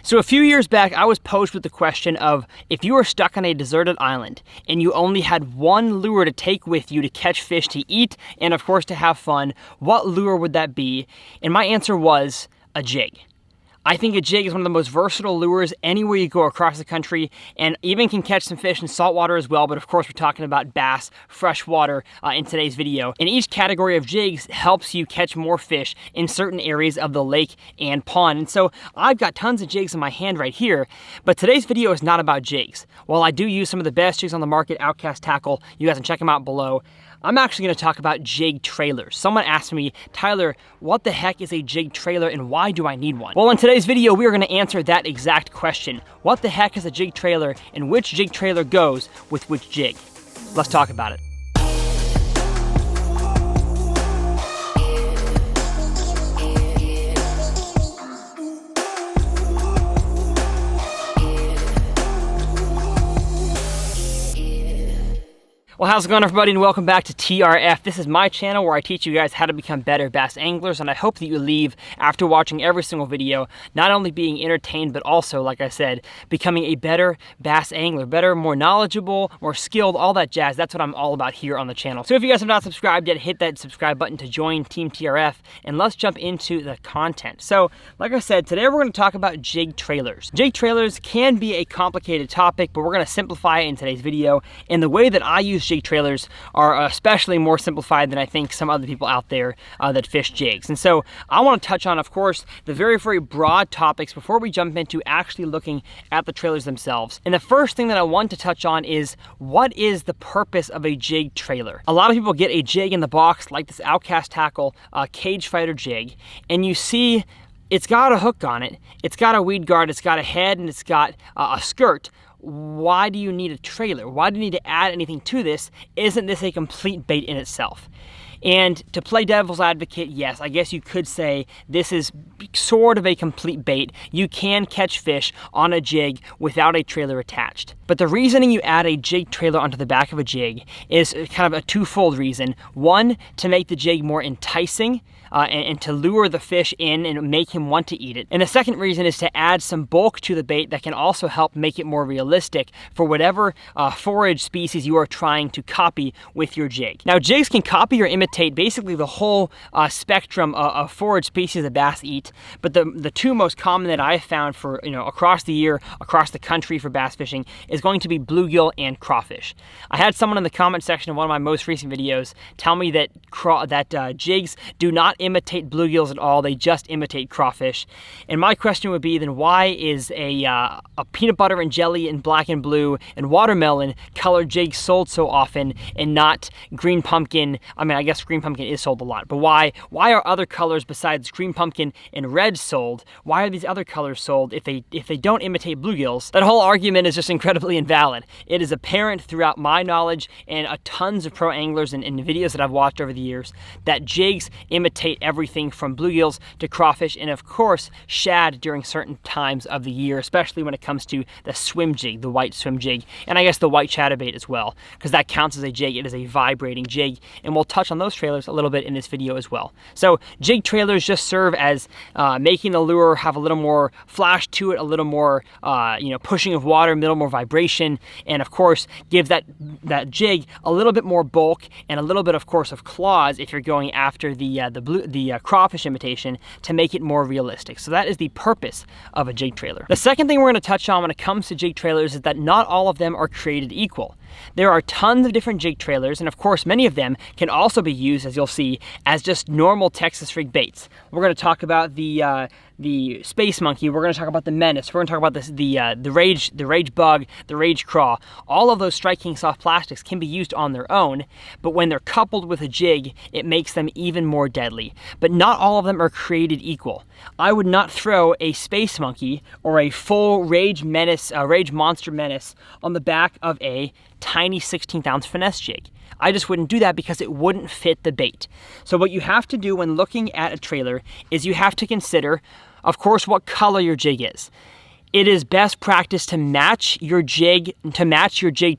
So a few years back, I was posed with the question of, if you were stuck on a deserted island and you only had one lure to take with you to catch fish to eat and of course to have fun, what lure would that be? And my answer was a jig. I think a jig is one of the most versatile lures anywhere you go across the country, and even can catch some fish in saltwater as well, but of course we're talking about bass, freshwater in today's video. And each category of jigs helps you catch more fish in certain areas of the lake and pond. And so I've got tons of jigs in my hand right here, but today's video is not about jigs. While I do use some of the best jigs on the market, Outcast Tackle, you guys can check them out below, I'm actually going to talk about jig trailers. Someone asked me, Tyler, what the heck is a jig trailer and why do I need one? Well, in today's video, we are going to answer that exact question. What the heck is a jig trailer and which jig trailer goes with which jig? Let's talk about it. Well, how's it going, everybody, and welcome back to TRF. This is my channel where I teach you guys how to become better bass anglers, and I hope that you leave after watching every single video not only being entertained, but also, like I said, becoming a better bass angler, better, more knowledgeable, more skilled, all that jazz. That's what I'm all about here on the channel. So if you guys have not subscribed yet, hit that subscribe button to join Team TRF, and let's jump into the content. So, like I said, today we're going to talk about jig trailers. Jig trailers can be a complicated topic, but we're going to simplify it in today's video, and the way that I use jig trailers are especially more simplified than I think some other people out there that fish jigs. And so I want to touch on, of course, the very broad topics before we jump into actually looking at the trailers themselves. And the first thing that I want to touch on is, what is the purpose of a jig trailer? A lot of people get a jig in the box like this Outcast Tackle Cage Fighter jig, and you see it's got a hook on it, it's got a weed guard, it's got a head, and it's got a skirt. Why do you need a trailer? Why do you need to add anything to this? Isn't this a complete bait in itself? And to play devil's advocate, yes, I guess you could say this is sort of a complete bait. You can catch fish on a jig without a trailer attached. But the reasoning you add a jig trailer onto the back of a jig is kind of a twofold reason. One, to make the jig more enticing, and to lure the fish in and make him want to eat it. And the second reason is to add some bulk to the bait that can also help make it more realistic for whatever forage species you are trying to copy with your jig. Now, jigs can copy or imitate basically the whole spectrum of forage species that bass eat, but the two most common that I've found for, across the year, across the country for bass fishing is going to be bluegill and crawfish. I had someone in the comment section of one of my most recent videos tell me that jigs do not imitate bluegills at all, they just imitate crawfish. And my question would be, then why is a peanut butter and jelly and black and blue and watermelon colored jig sold so often and not green pumpkin? I mean, I guess green pumpkin is sold a lot, but why are other colors besides green pumpkin and red sold? Why are these other colors sold if they don't imitate bluegills? That whole argument is just incredibly invalid. It is apparent throughout my knowledge and tons of pro anglers and videos that I've watched over the years that jigs imitate everything from bluegills to crawfish, and of course shad during certain times of the year, especially when it comes to the swim jig, the white swim jig, and I guess the white chatterbait as well, because that counts as a jig. It is a vibrating jig, and we'll touch on those trailers a little bit in this video as well. So jig trailers just serve as making the lure have a little more flash to it, a little more pushing of water, a little more vibration, and of course give that jig a little bit more bulk and a little bit, of course, of claws if you're going after the crawfish imitation, to make it more realistic. So that is the purpose of a jig trailer. The second thing we're going to touch on when it comes to jig trailers is that not all of them are created equal. There are tons of different jig trailers, and of course many of them can also be used, as you'll see, as just normal Texas rig baits. We're going to talk about the Space Monkey, we're going to talk about the Menace, we're going to talk about the Rage Bug, the Rage Craw. All of those Strike King soft plastics can be used on their own, but when they're coupled with a jig, it makes them even more deadly. But not all of them are created equal. I would not throw a Space Monkey or a full Rage Monster Menace on the back of a tiny 16th ounce finesse jig. I just wouldn't do that because it wouldn't fit the bait. So what you have to do when looking at a trailer is you have to consider, of course, what color your jig is. It is best practice to match your jig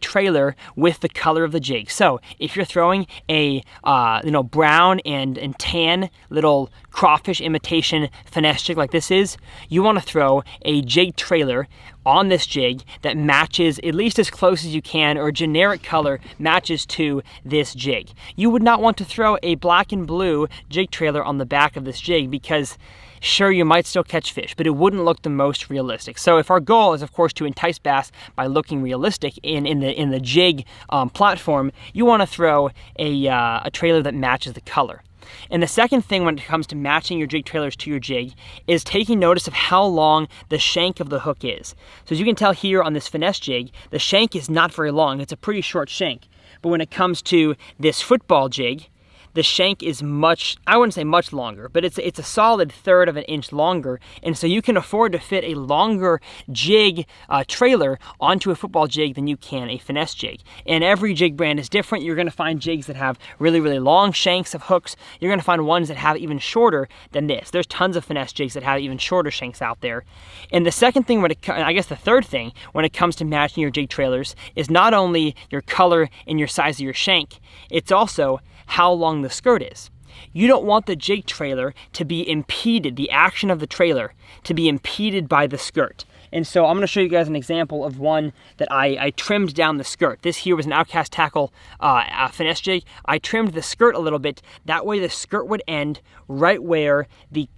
trailer with the color of the jig. So if you're throwing a brown and tan little crawfish imitation finesse jig like this is, you want to throw a jig trailer on this jig that matches at least as close as you can, or a generic color matches to this jig. You would not want to throw a black and blue jig trailer on the back of this jig, because sure, you might still catch fish, but it wouldn't look the most realistic. So if our goal is, of course, to entice bass by looking realistic in the jig platform, you want to throw a trailer that matches the color. And the second thing when it comes to matching your jig trailers to your jig is taking notice of how long the shank of the hook is. So as you can tell here on this finesse jig, the shank is not very long. It's a pretty short shank. But when it comes to this football jig, the shank is much, I wouldn't say much longer, but it's a solid 1/3 of an inch longer. And so you can afford to fit a longer jig trailer onto a football jig than you can a finesse jig. And every jig brand is different. You're gonna find jigs that have really, really long shanks of hooks. You're gonna find ones that have even shorter than this. There's tons of finesse jigs that have even shorter shanks out there. And the second thing, I guess the third thing when it comes to matching your jig trailers is not only your color and your size of your shank, it's also how long the skirt is. You don't want the jig trailer to be impeded, the action of the trailer to be impeded by the skirt. And so I'm going to show you guys an example of one that I trimmed down the skirt. This here was an Outcast Tackle finesse jig. I trimmed the skirt a little bit. That way the skirt would end right where the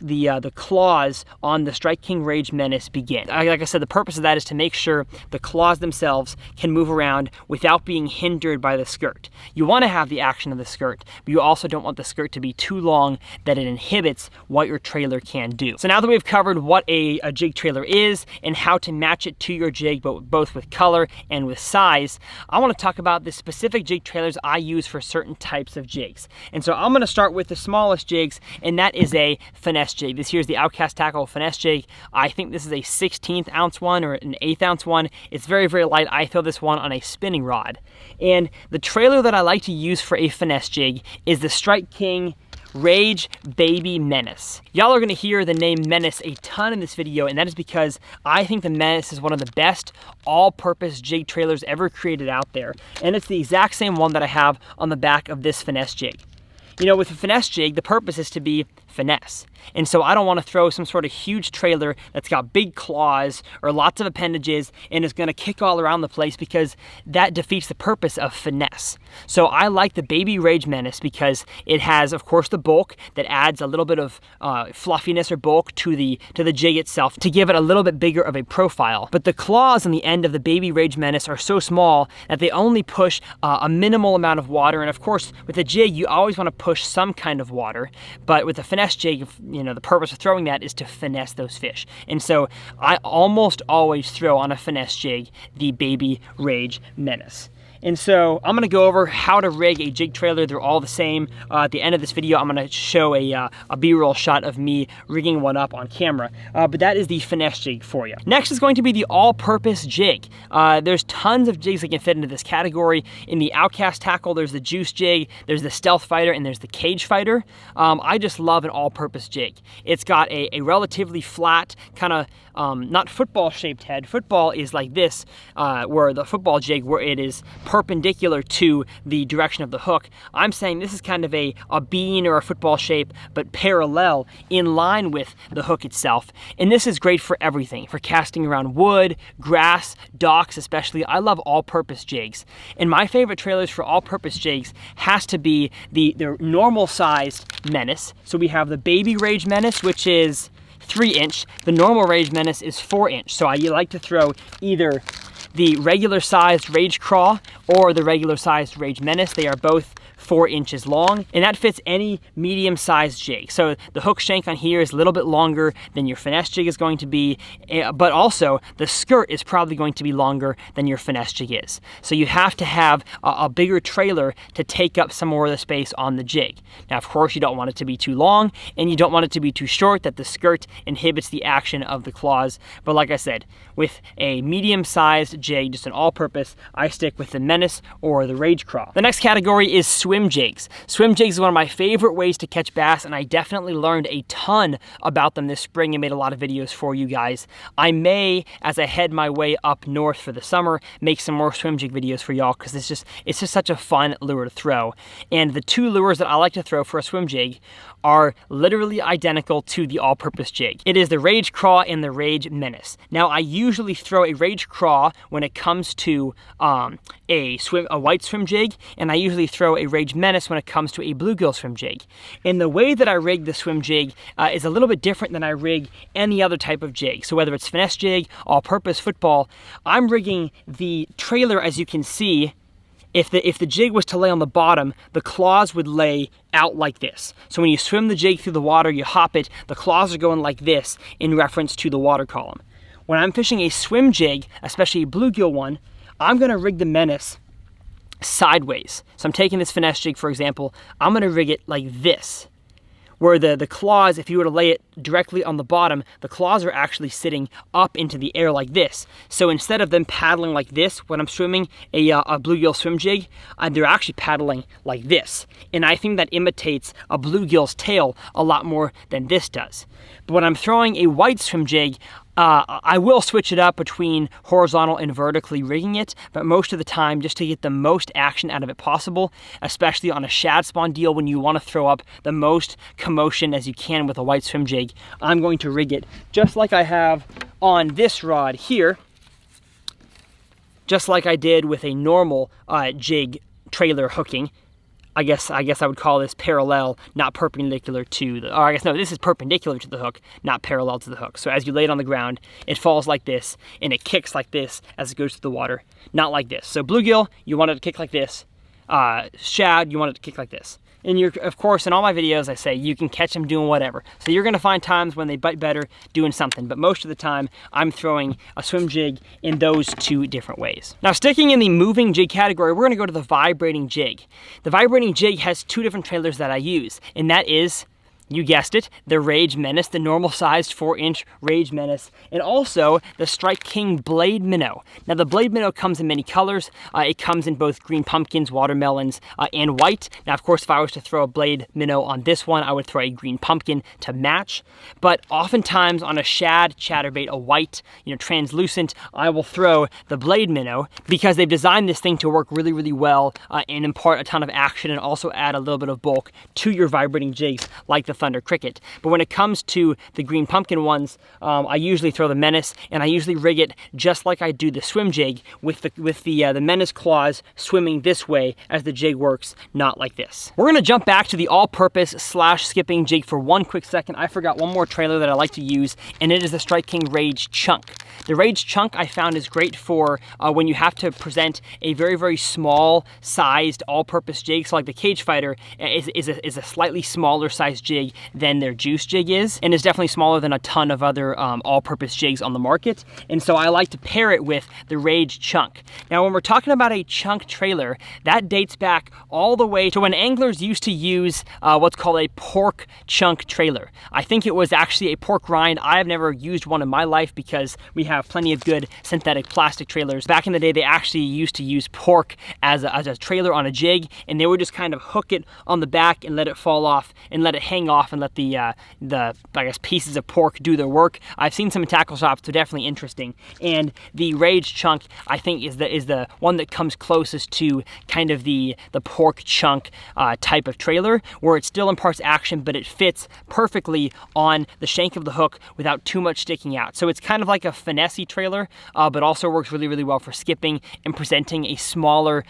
claws on the Strike King Rage Menace begin. Like I said, the purpose of that is to make sure the claws themselves can move around without being hindered by the skirt. You want to have the action of the skirt, but you also don't want the skirt to be too long that it inhibits what your trailer can do. So now that we've covered what a jig trailer is and how to match it to your jig, but both with color and with size, I want to talk about the specific jig trailers I use for certain types of jigs. And so I'm going to start with the smallest jigs, and that is a finesse jig. This here is the Outcast Tackle finesse jig. I think this is a 1/16 ounce one or an 1/8 ounce one. It's very, very light. I throw this one on a spinning rod. And the trailer that I like to use for a finesse jig is the Strike King Rage Baby Menace. Y'all are gonna hear the name Menace a ton in this video, and that is because I think the Menace is one of the best all-purpose jig trailers ever created out there. And it's the exact same one that I have on the back of this finesse jig. You know, with a finesse jig, the purpose is to be finesse. And so I don't want to throw some sort of huge trailer that's got big claws or lots of appendages and is going to kick all around the place, because that defeats the purpose of finesse. So I like the Baby Rage Menace because it has, of course, the bulk that adds a little bit of fluffiness or bulk to the jig itself to give it a little bit bigger of a profile. But the claws on the end of the Baby Rage Menace are so small that they only push a minimal amount of water. And of course, with a jig, you always want to push some kind of water. But with a finesse jig, you know, the purpose of throwing that is to finesse those fish. And so I almost always throw on a finesse jig the Baby Rage Menace. And so I'm gonna go over how to rig a jig trailer. They're all the same. At the end of this video, I'm gonna show a B-roll shot of me rigging one up on camera. But that is the finesse jig for you. Next is going to be the all-purpose jig. There's tons of jigs that can fit into this category. In the Outcast Tackle, there's the Juice jig, there's the Stealth Fighter, and there's the Cage Fighter. I just love an all-purpose jig. It's got a relatively flat, kind of not football-shaped head. Football is like this, where the football jig, where it is perpendicular to the direction of the hook. I'm saying this is kind of a bean or a football shape, but parallel in line with the hook itself. And this is great for everything, for casting around wood, grass, docks especially. I love all-purpose jigs. And my favorite trailers for all-purpose jigs has to be the normal-sized Menace. So we have the Baby Rage Menace, which is 3-inch. The normal Rage Menace is 4-inch. So I like to throw either the regular sized Rage Craw or the regular sized Rage Menace. They are both 4 inches long, and that fits any medium-sized jig. So the hook shank on here is a little bit longer than your finesse jig is going to be, but also the skirt is probably going to be longer than your finesse jig is. So you have to have a bigger trailer to take up some more of the space on the jig. Now, of course, you don't want it to be too long, and you don't want it to be too short that the skirt inhibits the action of the claws. But like I said, with a medium-sized jig, just an all-purpose, I stick with the Menace or the Rage Craw. The next category is swim swim jigs. Swim jigs is one of my favorite ways to catch bass, and I definitely learned a ton about them this spring and made a lot of videos for you guys. I may, as I head my way up north for the summer, make some more swim jig videos for y'all, because it's just such a fun lure to throw. And the two lures that I like to throw for a swim jig are literally identical to the all-purpose jig. It is the Rage Craw and the Rage Menace. Now, I usually throw a Rage Craw when it comes to a white swim jig, and I usually throw a Rage Menace when it comes to a bluegill swim jig. And the way that I rig the swim jig is a little bit different than I rig any other type of jig. So whether it's finesse jig, all-purpose, football, I'm rigging the trailer, as you can see. If the jig was to lay on the bottom, the claws would lay out like this. So when you swim the jig through the water, you hop it, the claws are going like this in reference to the water column. When I'm fishing a swim jig, especially a bluegill one, I'm gonna rig the Menace sideways. So I'm taking this finesse jig, for example, I'm gonna rig it like this, where the claws, if you were to lay it directly on the bottom, the claws are actually sitting up into the air like this. So instead of them paddling like this when I'm swimming a bluegill swim jig, they're actually paddling like this. And I think that imitates a bluegill's tail a lot more than this does. But when I'm throwing a white swim jig, I will switch it up between horizontal and vertically rigging it, but most of the time, just to get the most action out of it possible, especially on a shad spawn deal when you want to throw up the most commotion as you can with a white swim jig, I'm going to rig it just like I have on this rod here, just like I did with a normal jig trailer hooking. I guess I would call this parallel, not perpendicular to the, or I guess no, this is perpendicular to the hook, not parallel to the hook. So as you lay it on the ground, it falls like this, and it kicks like this as it goes through the water, not like this. So bluegill, you want it to kick like this. Shad, you want it to kick like this. And of course, in all my videos, I say you can catch them doing whatever. So you're gonna find times when they bite better doing something, but most of the time, I'm throwing a swim jig in those two different ways. Now, sticking in the moving jig category, we're gonna go to the vibrating jig. The vibrating jig has two different trailers that I use, and that is, you guessed it, the Rage Menace, the normal sized 4-inch Rage Menace, and also the Strike King Blade Minnow. Now the Blade Minnow comes in many colors. It comes in both green pumpkins, watermelons, and white. Now of course, if I was to throw a Blade Minnow on this one, I would throw a green pumpkin to match. But oftentimes on a shad, chatterbait, a white, translucent, I will throw the Blade Minnow because they've designed this thing to work really, really well and impart a ton of action and also add a little bit of bulk to your vibrating jigs like the Thunder Cricket. But when it comes to the green pumpkin ones, I usually throw the Menace, and I usually rig it just like I do the swim jig, with the Menace claws swimming this way as the jig works, not like this. We're gonna jump back to the all-purpose slash skipping jig for one quick second. I forgot one more trailer that I like to use, and it is the Strike King Rage Chunk. The Rage Chunk I found is great for when you have to present a very, very small sized all-purpose jig. So like the Cage Fighter is a slightly smaller sized jig than their juice jig is, and is definitely smaller than a ton of other all-purpose jigs on the market. And so I like to pair it with the Rage Chunk. Now, when we're talking about a chunk trailer, that dates back all the way to when anglers used to use what's called a pork chunk trailer. I think it was actually a pork rind. I have never used one in my life because we have plenty of good synthetic plastic trailers. Back in the day, they actually used to use pork as a trailer on a jig, and they would just kind of hook it on the back and let it fall off and let it hang off and let the I guess pieces of pork do their work. I've seen some in tackle shops, so definitely interesting. And the Rage Chunk, I think, is the one that comes closest to kind of the pork chunk type of trailer, where it still imparts action, but it fits perfectly on the shank of the hook without too much sticking out. So it's kind of like a finesse trailer, but also works really, really well for skipping and presenting a smaller,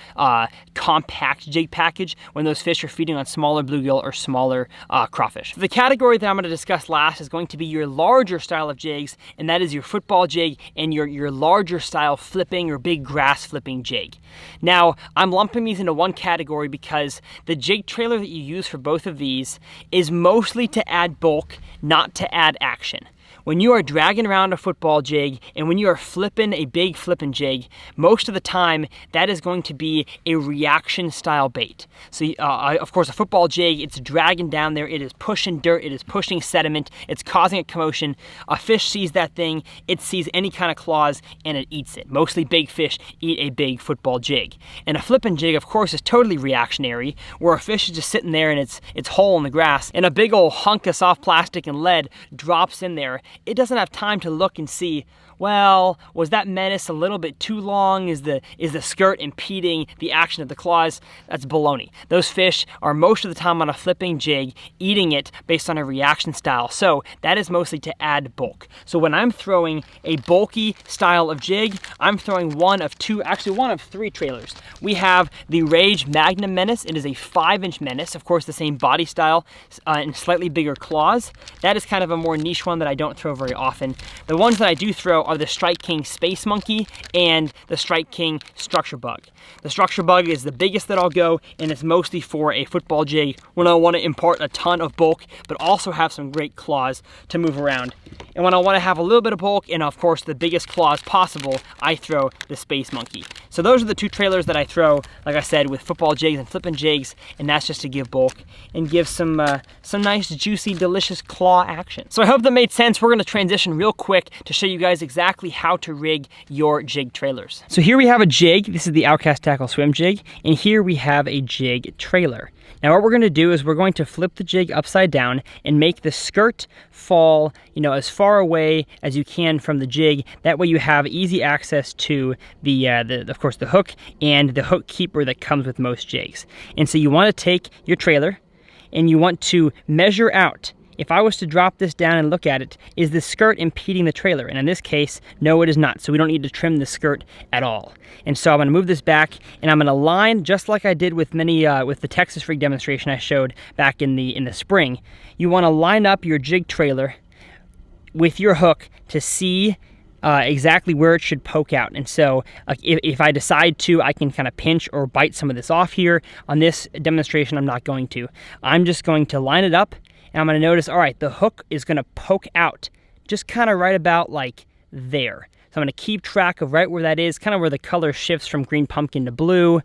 compact jig package when those fish are feeding on smaller bluegill or smaller crawfish. The category that I'm going to discuss last is going to be your larger style of jigs, and that is your football jig and your larger style flipping or big grass flipping jig. Now, I'm lumping these into one category because the jig trailer that you use for both of these is mostly to add bulk, not to add action. when you are dragging around a football jig and when you are flipping a big flipping jig, most of the time that is going to be a reaction style bait. So of course a football jig, it's dragging down there, it is pushing dirt, it is pushing sediment, it's causing a commotion. A fish sees that thing, it sees any kind of claws and it eats it. Mostly big fish eat a big football jig. And a flipping jig, of course, is totally reactionary, where a fish is just sitting there in its hole in the grass and a big old hunk of soft plastic and lead drops in there. It doesn't have time to look and see, well, was that menace a little bit too long? Is the skirt impeding the action of the claws? That's baloney. Those fish are most of the time on a flipping jig eating it based on a reaction style. So that is mostly to add bulk. So when I'm throwing a bulky style of jig, I'm throwing one of three trailers. We have the Rage Magnum Menace. It is a 5-inch menace, of course the same body style and slightly bigger claws. That is kind of a more niche one that I don't throw very often. The ones that I do throw are the Strike King Space Monkey and the Strike King Structure Bug. The Structure Bug is the biggest that I'll go, and it's mostly for a football jig when I want to impart a ton of bulk, but also have some great claws to move around. And when I want to have a little bit of bulk and of course the biggest claws possible, I throw the Space Monkey. So those are the two trailers that I throw, like I said, with football jigs and flipping jigs, and that's just to give bulk and give some nice, juicy, delicious claw action. So I hope that made sense. We're gonna transition real quick to show you guys exactly how to rig your jig trailers. So here we have a jig. This is the Outcast Tackle Swim Jig, and here we have a jig trailer. Now what we're gonna do is we're going to flip the jig upside down and make the skirt fall, as far away as you can from the jig. That way you have easy access to of course the hook and the hook keeper that comes with most jigs. And so you want to take your trailer and you want to measure out. If I was to drop this down and look at it, is the skirt impeding the trailer? And in this case, no, it is not. So we don't need to trim the skirt at all. And so I'm gonna move this back and I'm gonna line, just like I did with with the Texas rig demonstration I showed back in the spring. You wanna line up your jig trailer with your hook to see exactly where it should poke out. And so if I decide to, I can kind of pinch or bite some of this off here. On this demonstration, I'm not going to. I'm just going to line it up, and I'm going to notice, all right, the hook is going to poke out just kind of right about like there. So I'm going to keep track of right where that is, kind of where the color shifts from green pumpkin to blue,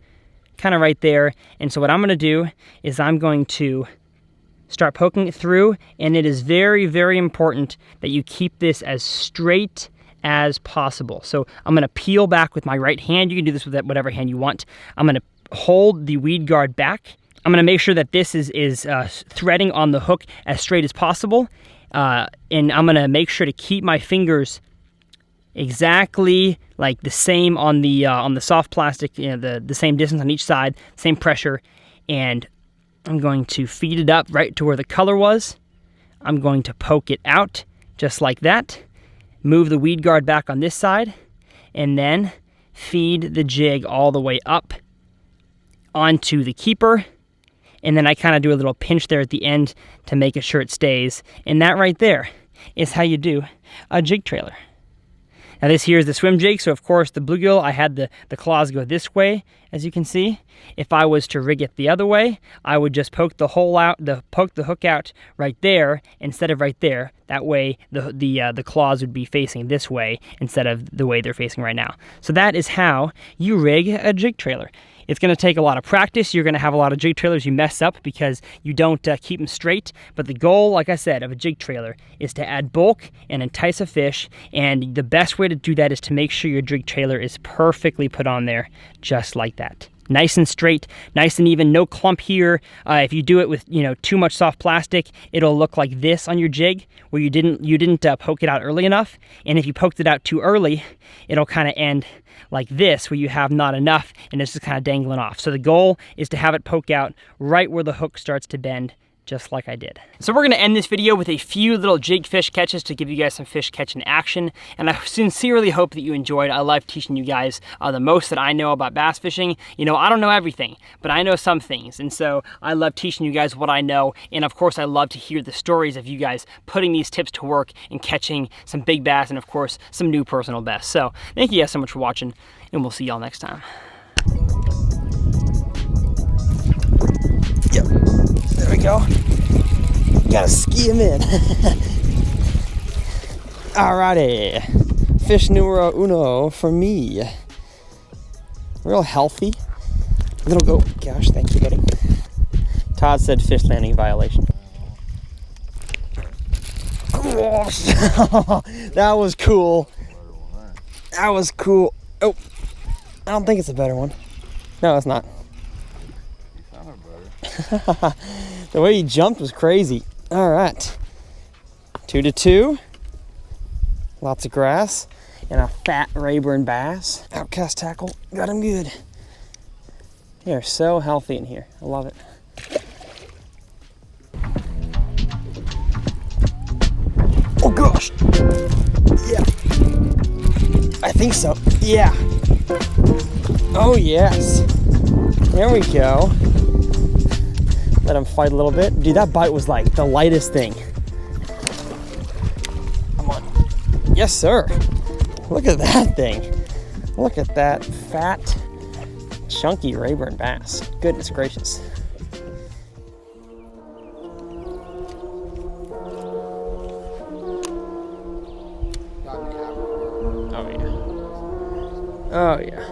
kind of right there. And so what I'm going to do is I'm going to start poking it through, and it is very, very important that you keep this as straight as possible. So I'm going to peel back with my right hand. You can do this with whatever hand you want. I'm going to hold the weed guard back. I'm going to make sure that this is threading on the hook as straight as possible. And I'm going to make sure to keep my fingers exactly like the same on the soft plastic, the same distance on each side, same pressure. And I'm going to feed it up right to where the color was. I'm going to poke it out just like that. Move the weed guard back on this side, and then feed the jig all the way up onto the keeper. And then I kind of do a little pinch there at the end to make sure it stays. And that right there is how you do a jig trailer. Now this here is the swim jig, so of course the bluegill, I had the claws go this way, as you can see. If I was to rig it the other way, I would just poke the hole out, poke the hook out right there instead of right there. That way the claws would be facing this way instead of the way they're facing right now. So that is how you rig a jig trailer. It's going to take a lot of practice. You're going to have a lot of jig trailers you mess up because you don't keep them straight. But the goal, like I said, of a jig trailer is to add bulk and entice a fish. And the best way to do that is to make sure your jig trailer is perfectly put on there, just like that. Nice and straight, nice and even, no clump here. If you do it with too much soft plastic, it'll look like this on your jig where you didn't poke it out early enough. And if you poked it out too early, it'll kind of end like this where you have not enough and it's just kind of dangling off. So the goal is to have it poke out right where the hook starts to bend, just like I did. So we're gonna end this video with a few little jig fish catches to give you guys some fish catching action. And I sincerely hope that you enjoyed. I love teaching you guys the most that I know about bass fishing. I don't know everything, but I know some things. And so I love teaching you guys what I know. And of course, I love to hear the stories of you guys putting these tips to work and catching some big bass and of course, some new personal bests. So thank you guys so much for watching, and we'll see y'all next time. Yep. There we go. Gotta ski him in. Alrighty, fish numero uno for me. Real healthy. Little, oh gosh, thank you, buddy. Todd said fish landing violation. That was cool. That was cool. Oh, I don't think it's a better one. No, it's not. The way he jumped was crazy. All right, 2-2. Lots of grass and a fat Rayburn bass. Outcast tackle, got him good. They are so healthy in here. I love it. Oh gosh. Yeah. I think so. Yeah. Oh yes. There we go. Let him fight a little bit. Dude, that bite was like the lightest thing. Come on. Yes, sir. Look at that thing. Look at that fat, chunky Rayburn bass. Goodness gracious. Oh yeah. Oh yeah.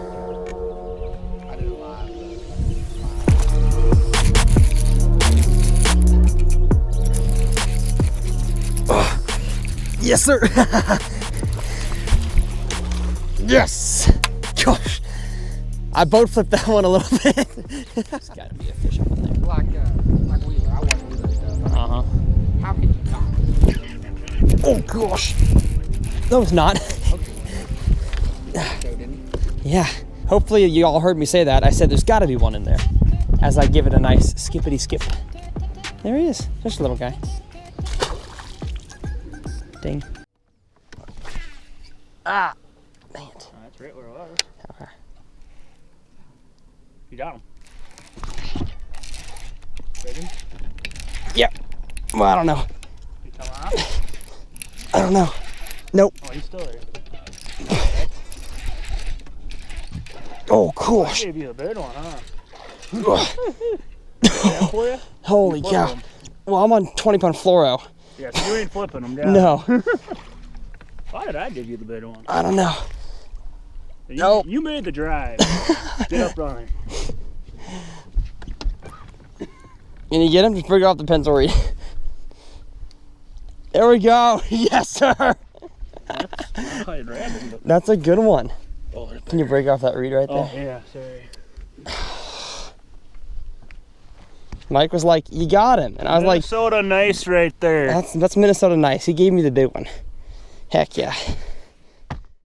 Oh. Yes, sir. Yes. Gosh. I boat flipped that one a little bit. There's got to be a fish up in there. Like Wheeler. I watch Wheeler stuff. Uh-huh. How can you not? Oh gosh. No, it's not. Yeah. Hopefully you all heard me say that. I said there's got to be one in there. As I give it a nice skippity skip. There he is. Just a little guy. Ding. Ah. Dang it. Oh, that's right where it was. Okay. You got him. Ready? Yep. Well, I don't know. You come out? I don't know. Nope. Oh, he's still there. Oh, cool. I gave you a big one, huh? That for you? Holy You cow. him. Well, I'm on 20-pound fluoro. Yeah, so you ain't flipping them down. No. Why did I give you the big one? I don't know. You, Nope. You made the drive. Get up running. Can you get him? Just bring it off the pencil reed. There we go. Yes, sir. That's a good one. Can you break off that reed right there? Oh, yeah, sorry. Mike was like, you got him. And I was Minnesota nice right there. like, that's Minnesota nice. He gave me the big one. Heck yeah.